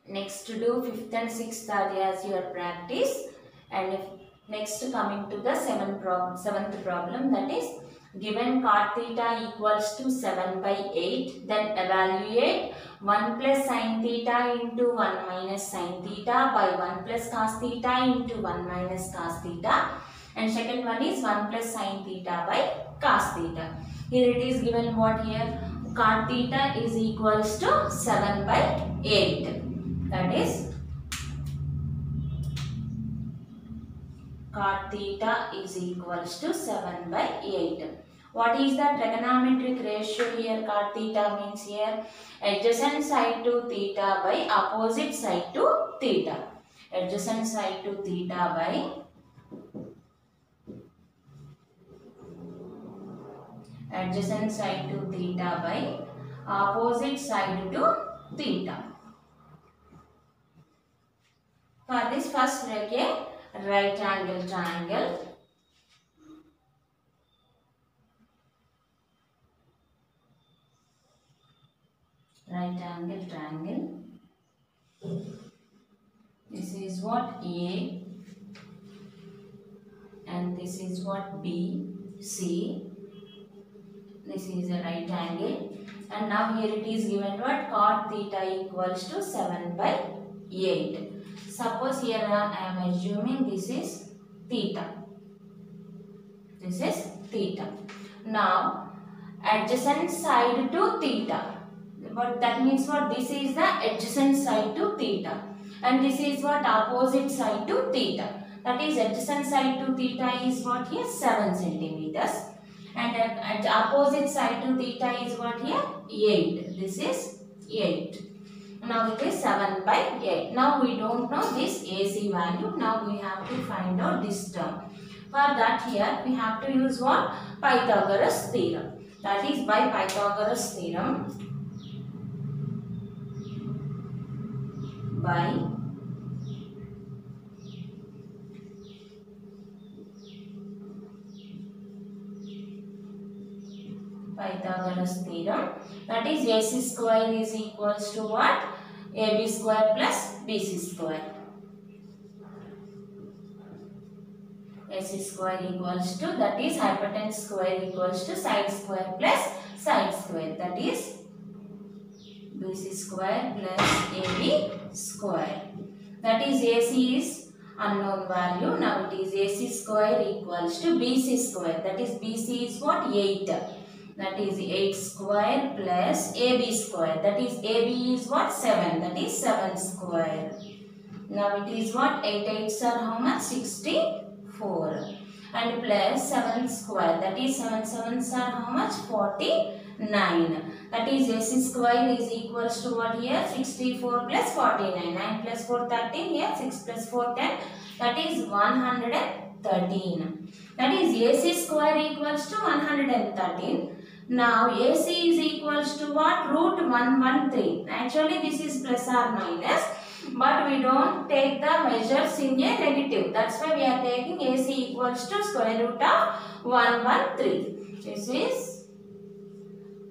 Next do fifth and sixth as your practice, and next coming to the seventh problem, that is given cot theta equals to 7 by 8, then evaluate 1 plus sin theta into 1 minus sin theta by 1 plus cos theta into 1 minus cos theta, and second one is 1 plus sin theta by cos theta. Here it is given what here, cot theta is equals to 7 by 8. That is cot theta is equals to 7 by 8. What is the trigonometric ratio here? Cot theta means here adjacent side to theta by opposite side to theta. Adjacent side to theta by opposite side to theta. For this, first break a right angle triangle. Right angle triangle. This is what A, and this is what B, C. This is a right angle, and now here it is given what, cot theta equals to 7 by 8. Suppose here I am assuming this is theta. This is theta. Now adjacent side to theta. But that means what, this is the adjacent side to theta, and this is what, opposite side to theta. That is adjacent side to theta is what here, 7 centimeters, and at opposite side to theta is what here, 8. This is 8. Now it is 7 by 8. Now we don't know this AC value. Now we have to find out this term. For that here we have to use what, Pythagoras theorem. That is by Pythagoras theorem. By Pythagoras theorem, that is AC square is equals to what, AB square plus BC square. AC square equals to, that is hypotenuse square equals to side square plus side square, that is BC square plus AB square. That is AC is unknown value. Now it is AC square equals to BC square. That is BC is what, 8. That is 8 square plus AB square. That is AB is what, 7. That is 7 square. Now it is what, 8 8s are how much, 64. And plus 7 square. That is 7 7s are how much, 49. That is AC square is equals to what here, 64 plus 49. 9 plus 4 13 here, 6 plus 4 10. That is 113. That is AC square equals to 113. Now AC is equals to what, root 113. Actually this is plus or minus, but we don't take the measures in a negative. That's why we are taking AC equals to square root of 113. This is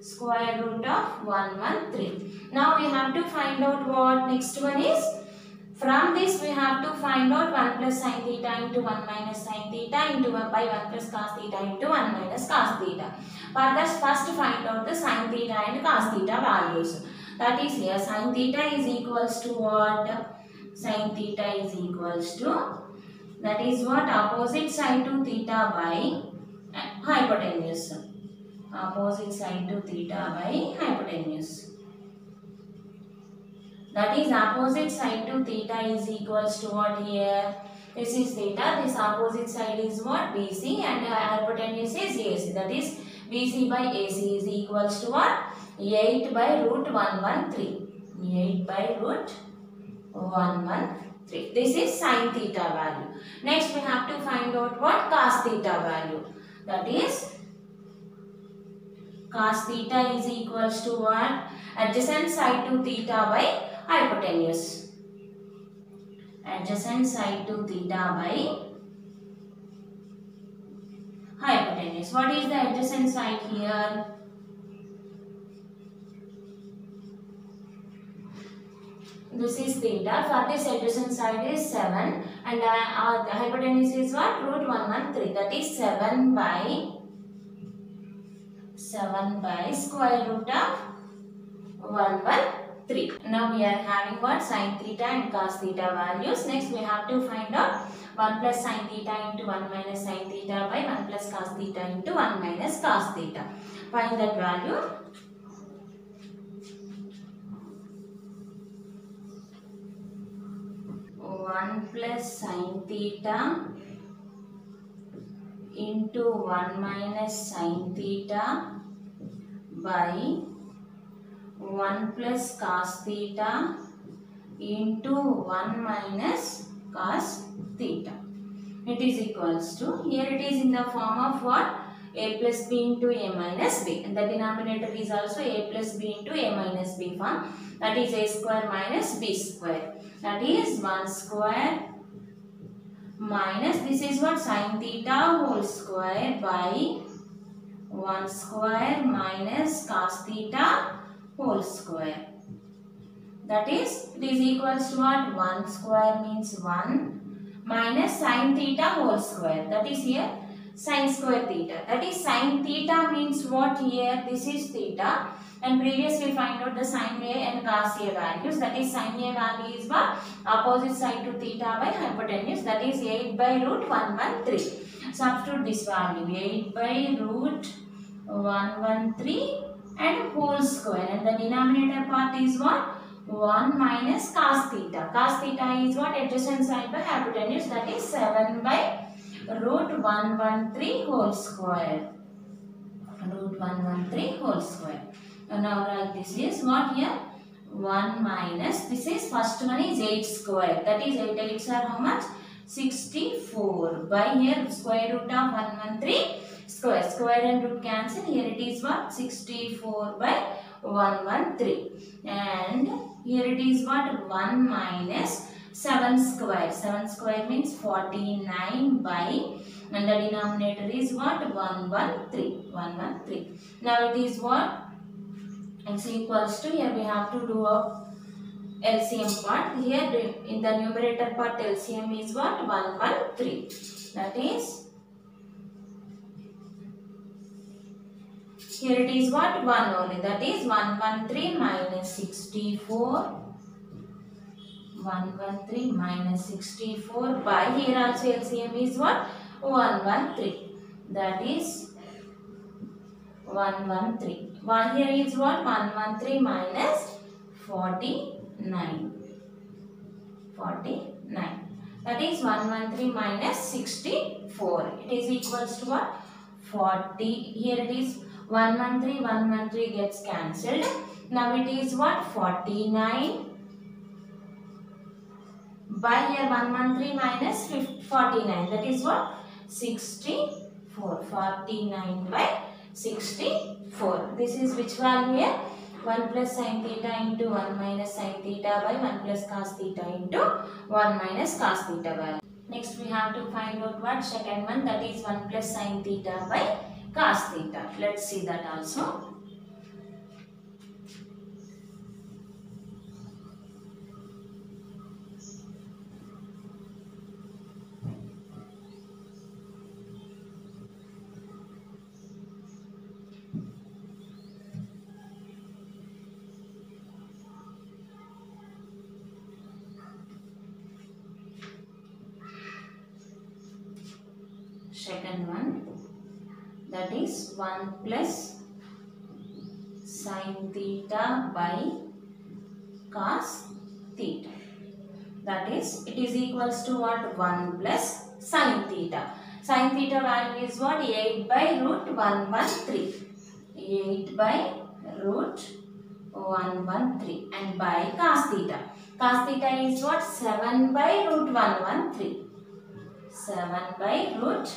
square root of 113. Now we have to find out what next one is. From this we have to find out 1 plus sin theta into 1 minus sin theta into 1 by 1 plus cos theta into 1 minus cos theta. For this, first find out the sin theta and cos theta values. That is here sin theta is equals to what? Sin theta is equals to, that is what, opposite side to theta by hypotenuse. Opposite side to theta by hypotenuse. That is opposite side to theta is equals to what here? This is theta. This opposite side is what? BC, and hypotenuse is AC. That is BC by AC is equals to what? 8 by root 113. 8 by root 113. This is sin theta value. Next we have to find out what? Cos theta value. That is cos theta is equals to what? Adjacent side to theta by hypotenuse. Adjacent side to theta by hypotenuse. What is the adjacent side here? This is theta. For this adjacent side is 7 and the hypotenuse is what? Root 113. That is 7 by square root of 113. Now we are having what? Sin theta and cos theta values. Next we have to find out 1 plus sin theta into 1 minus sin theta by 1 plus cos theta into 1 minus cos theta. Find that value. 1 plus sin theta into 1 minus sin theta by 1 plus cos theta into 1 minus cos theta. It is equals to, here it is in the form of what? A plus b into a minus b. And the denominator is also a plus b into a minus b form. That is a square minus b square. That is 1 square minus, this is what? Sin theta whole square by 1 square minus cos theta whole square. That is, it is equals to what? 1 square means 1 minus sin theta whole square. That is here sin square theta. That is sin theta means what here? This is theta. And previously find out the sin A and cos A values. That is sin A value is what? Opposite side to theta by hypotenuse. That is 8 by root 113. Substitute this value. 8 by root 113 and whole square. And the denominator part is what? 1 minus cos theta. Cos theta is what? Adjacent side by hypotenuse. That is 7 by root 113 whole square. Root 113 whole square. Now write this is what here? 1 minus, this is first one is 8 square. That is 8 8s are how much? 64 by here square root of 113 square. Square and root cancel. Here it is what? 64 by 113. And here it is what? 1 minus 7 square. 7 square means 49 by, and the denominator is what? 113. 113. Now it is what? X equals to, here we have to do a LCM part. Here in the numerator part LCM is what? 113. That is, here it is what? 1 only. That is 113 minus 64. 113 minus 64 by, here also LCM is what? 113. That is 113. One here is what? 113 minus 49. 49. That is 113 minus 64. It is equals to what? 40. Here it is 113. 113 gets cancelled. Now it is what? 49. By here 113 minus 49. That is what? 64. 49 by 64. This is which value here? 1 plus sin theta into 1 minus sin theta by 1 plus cos theta into 1 minus cos theta value. Next we have to find out what? Second one, that is 1 plus sin theta by cos theta. Let's see that also. Second one, that is 1 plus sin theta by cos theta. That is, it is equals to what? 1 plus sin theta. Sin theta value is what? 8 by root 113. 8 by root 113. And by cos theta. Cos theta is what? 7 by root 113. 7 by root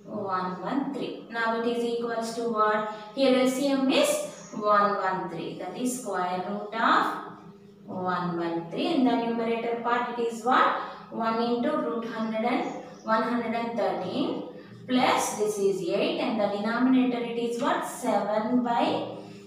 113. Now it is equals to what? Here LCM is 113. That is square root of 113. In the numerator part it is what? 1 into root 113 plus this is 8, and the denominator it is what? 7 by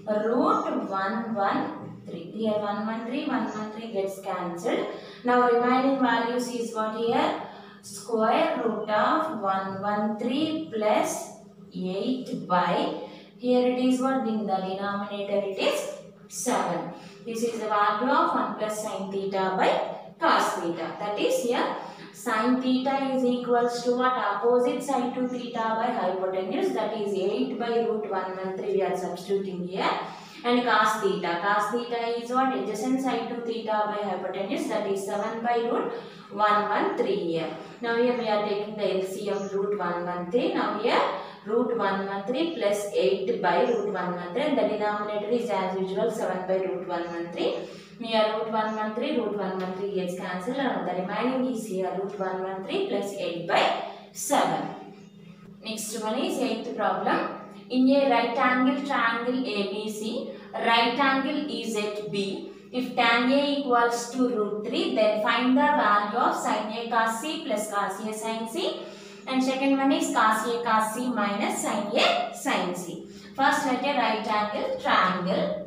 root 113. 3. Here 113 gets cancelled. Now remaining values is what here? Square root of 113 plus 8 by, here it is what? In the denominator it is 7. This is the value of 1 plus sin theta by cos theta. That is here sin theta is equals to what? Opposite side to theta by hypotenuse. That is 8 by root 113 we are substituting here. And cos theta. Cos theta is what? Adjacent side to theta by hypotenuse. That is 7 by root 113 here. Now here we are taking the LCM root 113. Now here root 113 plus 8 by root 113. And the denominator is as usual 7 by root 113. Here root 113 gets cancelled. And the remaining is here root 113 plus 8 by 7. Next one is 8th problem. In a right angle triangle ABC, right angle is at B. If tan A equals to root 3, then find the value of sin A cos C plus cos A sin C. And second one is cos A cos C minus sin A sin C. First let a right angle triangle.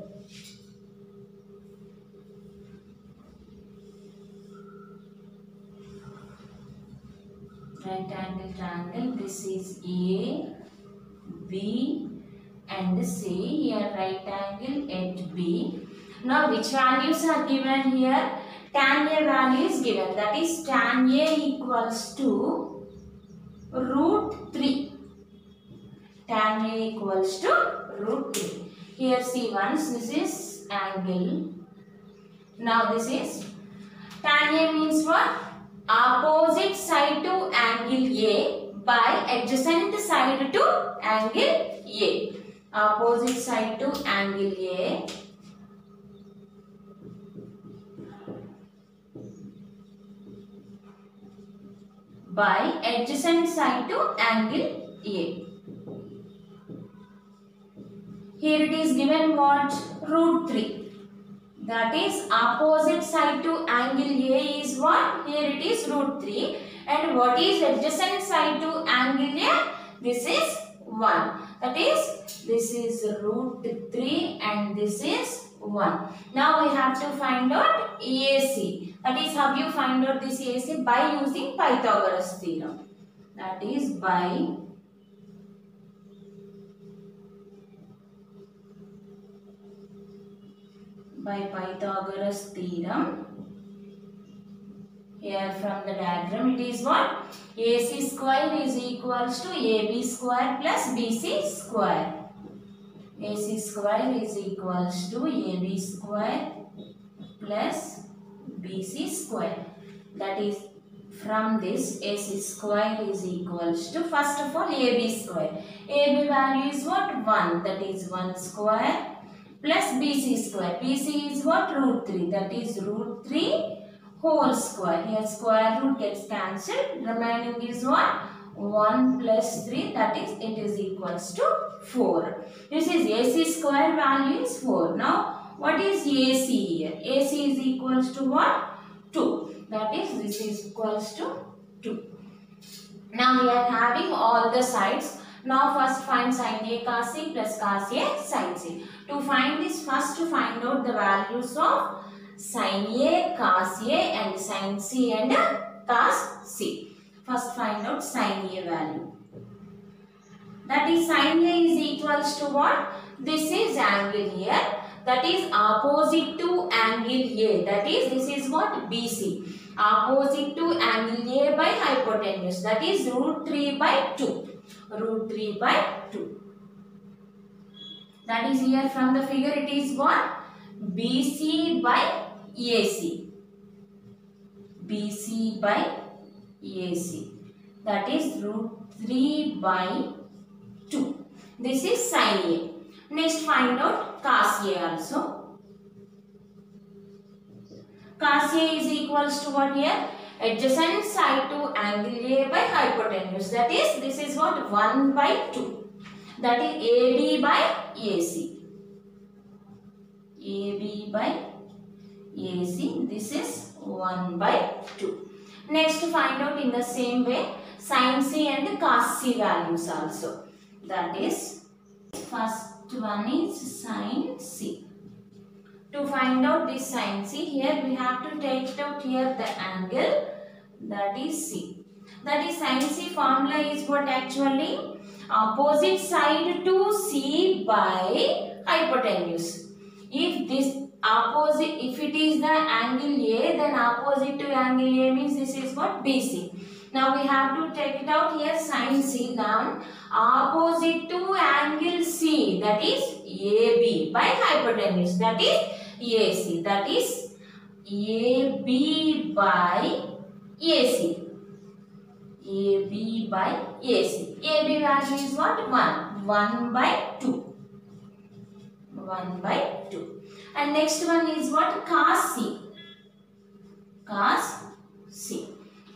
Right angle triangle. This is A, B and C. Here right angle at B. Now which values are given here? Tan A value is given. That is tan A equals to root 3. Tan A equals to root 3. Here see once this is angle. Now this is tan A means what? Opposite side to angle A by adjacent side to angle A. Opposite side to angle A by adjacent side to angle A. Here it is given what? Root 3. That is opposite side to angle A is what? Here it is root 3. And what is adjacent side to angle A? This is 1. That is, this is root 3 and this is 1. Now we have to find out AC. That is how you find out this AC? By using Pythagoras theorem. That is by Pythagoras theorem. Here from the diagram it is what? AC square is equals to AB square plus BC square. AC square is equals to AB square plus BC square. That is from this AC square is equals to, first of all, AB square. AB value is what? 1. That is 1 square plus BC square. BC is what? Root 3. That is root 3 whole square. Here square root gets cancelled. Remaining is what? 1 plus 3. That is, it is equals to 4. This is AC square value is 4. Now, what is AC here? AC is equals to what? 2. That is, this is equals to 2. Now, we are having all the sides. Now, first find sin A cos C plus cos A sin C. To find this, first to find out the values of sin A, cos A and sin C and cos C. First find out sin A value. That is, sin A is equals to what? This is angle here. That is opposite to angle A. That is, this is what? BC. Opposite to angle A by hypotenuse. That is root 3 by 2. Root 3 by 2. That is, here from the figure it is what? BC by AC. BC by AC. That is root 3 by 2. This is sin A. Next find out cos A also. Cos A is equals to what here? Adjacent side to angle A by hypotenuse. That is, this is what? 1 by 2. That is AB by AC. AB by AC. This is 1 by 2. Next find out in the same way sin C and cos C values also. That is, first one is sin C. To find out this sin C, here we have to take it out here the angle, that is C. That is sin C formula is what actually? Opposite side to C by hypotenuse. If this opposite, if it is the angle A, then opposite to angle A means this is what? BC. Now we have to take it out here sin C down. Opposite to angle C, that is AB by hypotenuse, that is AC, that is AB by AC. AB by AC. AB value is what? 1. 1 by 2. 1 by 2. And next one is what? Cos C. Cos C.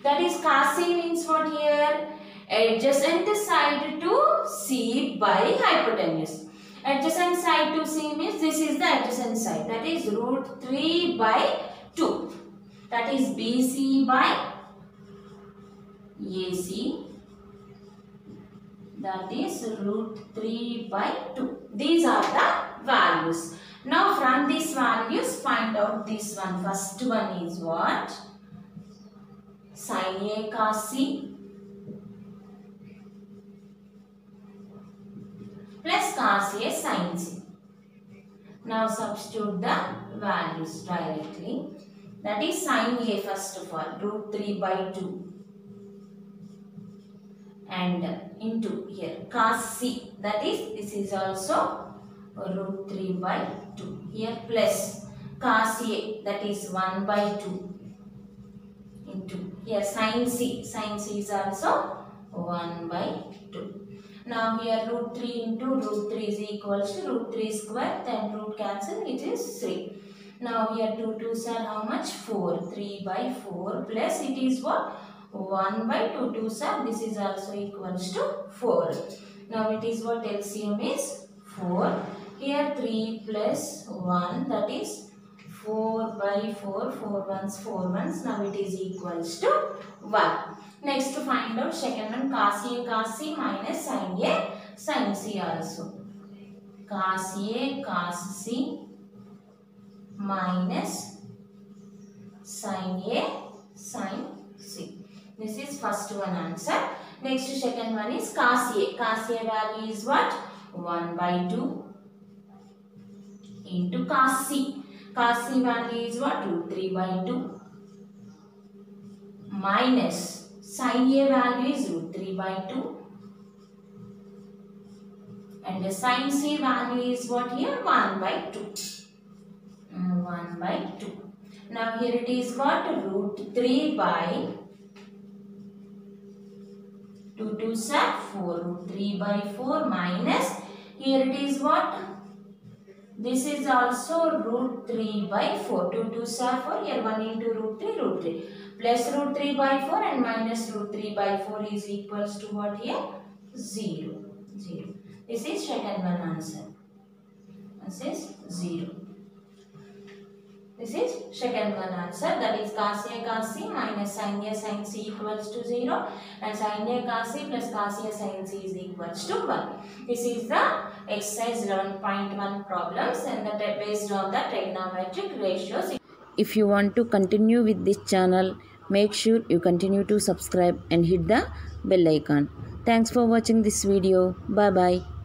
That is cos C means what here? Adjacent side to C by hypotenuse. Adjacent side to C means this is the adjacent side. That is root 3 by 2. That is BC by AC. That is root 3 by 2. These are the values. Now from these values find out this one. First one is what? Sin A cos C plus cos A sin C. Now substitute the values directly. That is sin A first of all, root 3 by 2. And into here cos C, that is, this is also root 3 by 2. Here plus cos A, that is 1 by 2. Into here sin C is also 1 by 2. Now here root 3 into root 3 is equals to root 3 square, then root cancel, it is 3. Now here 2 2s are how much? 4. 3 by 4 plus it is what? 1 by 2 2s are, this is also equals to 4. Now it is what? LCM is 4. Here 3 plus 1, that is 4 by 4, 4 ones, 4 ones. Now it is equals to 1. Next to find out second one, cos A cos C minus sin A sin C also. Cos A cos C minus sin A sin C. This is first one answer. Next second one is cos A. Cos A value is what? 1 by 2 into cos C. Cos C value is what? Root 3 by 2 minus sin A value is root 3 by 2 and the sin C value is what here? 1 by 2. 1 by 2. Now here it is what? Root 3 by 2 2s are 4. Root 3 by 4 minus here it is what? This is also root 3 by 4. 2 2s are 4. Here 1 into root 3 plus root 3 by 4 and minus root 3 by 4 is equals to what here? 0. 0. This is second one answer. This is 0. This is second one answer, that is cos A cos C minus sin A sin C equals to 0 and sin A cos C plus cos A sin C is equals to 1. This is the exercise 11.1 problems and that are based on the trigonometric ratios. If you want to continue with this channel, make sure you continue to subscribe and hit the bell icon. Thanks for watching this video. Bye bye.